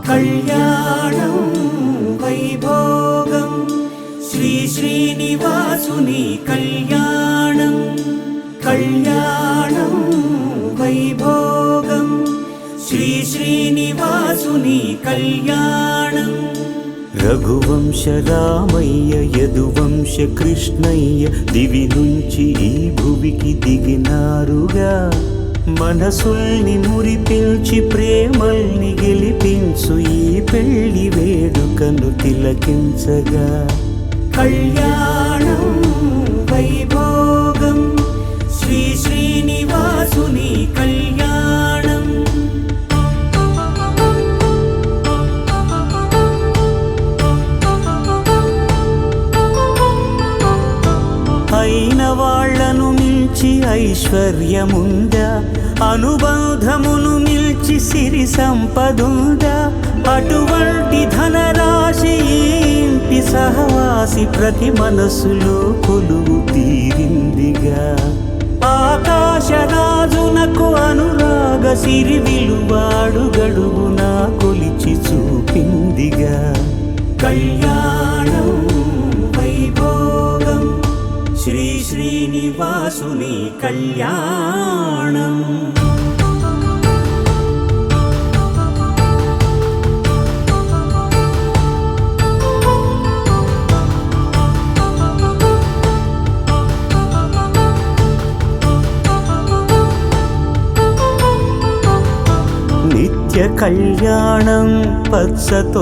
కళ్యాణం వైభోగం శ్రీ శ్రీనివాసుని కళ్యాణం. కళ్యాణం వైభోగం శ్రీ శ్రీనివాసుని కళ్యాణం. రఘువంశ రామయ్య యదువంశ కృష్ణయ్య దివి నుంచి ఈ భువికి దిగినారుగా. మనసుల్ని మురిపించి ప్రేమల్ని గెలిపించు ఈ పెళ్లి వేడుకను తిలకించగా. కళ్యాణం వైభోగం శ్రీ శ్రీనివాసుని కళ్యాణం. అయిన వాళ్లను మించి ఐశ్వర్యముందా, అనుబంధమును మిల్చి సిరి సంపదుందా. అటువంటి ధనరాశి ఇంటి సహవాసి ప్రతి మనసులో కొలువు తీరిందిగా. ఆకాశరాజునకు అనురాగ సిరి విలువాడు గడుగునా కొలిచి చూపిందిగా. కళ్యాణం వైభోగం శ్రీ శ్రీనివాసుని కళ్యాణం. నిత్య కళ్యాణం పచ్చతో